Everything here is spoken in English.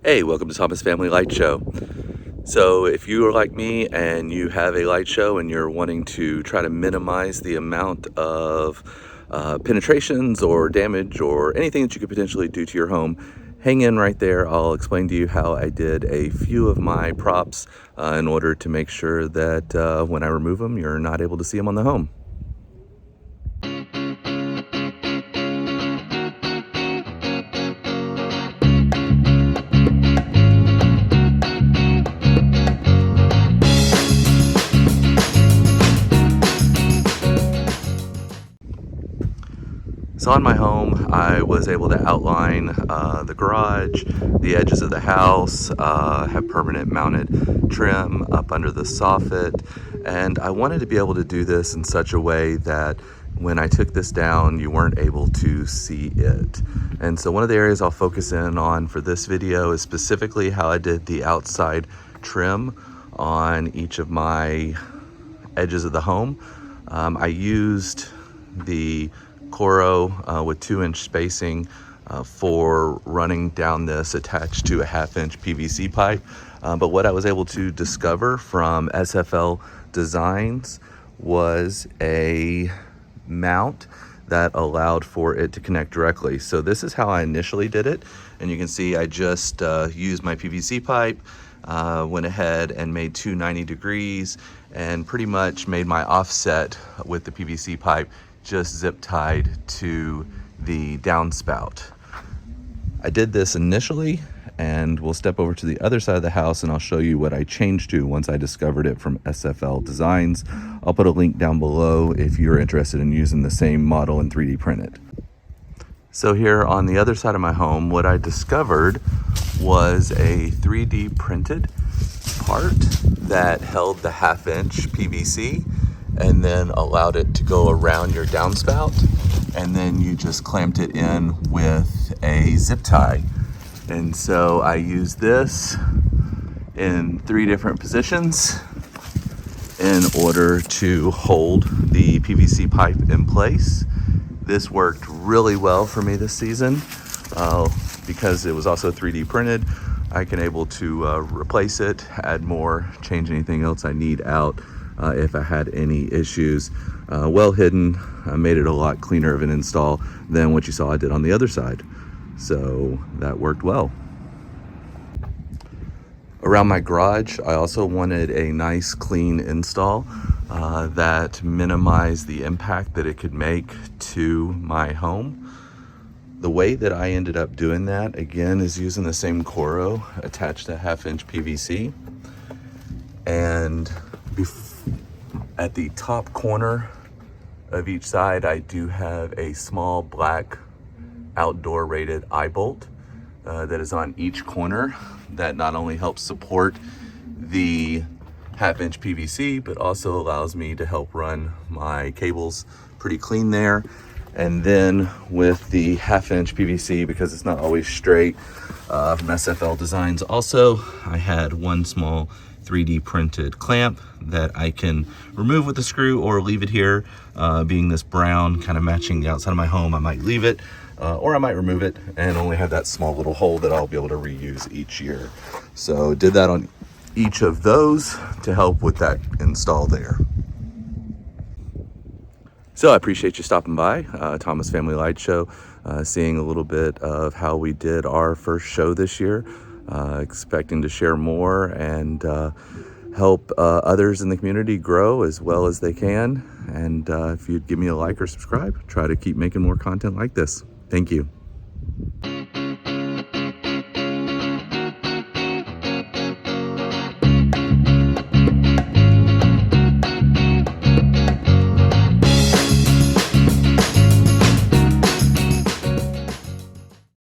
Hey, welcome to Thomas Family Light Show. So, if you are like me and you have a light show and you're wanting to try to minimize the amount of penetrations or damage or anything that you could potentially do to your home, hang in right there. I'll explain to you how I did a few of my props in order to make sure that when I remove them, you're not able to see them on the home. So on my home, I was able to outline the garage, the edges of the house, have permanent mounted trim up under the soffit, and I wanted to be able to do this in such a way that when I took this down, you weren't able to see it. And so one of the areas I'll focus in on for this video is specifically how I did the outside trim on each of my edges of the home. I used the Coro with 2-inch spacing for running down this attached to a 1/2-inch PVC pipe. But what I was able to discover from SFL Designs was a mount that allowed for it to connect directly. So this is how I initially did it. And you can see I just used my PVC pipe, went ahead and made 290 degrees and pretty much made my offset with the PVC pipe just zip tied to the downspout. I did this initially, and we'll step over to the other side of the house and I'll show you what I changed to once I discovered it from SFL Designs. I'll put a link down below if you're interested in using the same model and 3D print it. So here on the other side of my home, what I discovered was a 3D printed part that held the 1/2-inch PVC and then allowed it to go around your downspout, and then you just clamped it in with a zip tie. And so I used this in 3 different positions in order to hold the PVC pipe in place. This worked really well for me this season because it was also 3D printed. I can able to replace it, add more, change anything else I need out if I had any issues. Well hidden, made it a lot cleaner of an install than what you saw I did on the other side. So that worked well. Around my garage, I also wanted a nice clean install that minimized the impact that it could make to my home. The way that I ended up doing that, again, is using the same Coro attached to 1/2-inch PVC. And at the top corner of each side, I do have a small black outdoor rated eye bolt that is on each corner that not only helps support the 1/2-inch PVC, but also allows me to help run my cables pretty clean there. And then with the 1/2-inch PVC, because it's not always straight, from SFL Designs also, I had one small 3D printed clamp that I can remove with a screw or leave it here. Being this brown, kind of matching the outside of my home, I might leave it or I might remove it and only have that small little hole that I'll be able to reuse each year. So did that on each of those to help with that install there. So I appreciate you stopping by, Thomas Family Light Show, seeing a little bit of how we did our first show this year, expecting to share more and help others in the community grow as well as they can. And if you'd give me a like or subscribe, try to keep making more content like this. Thank you.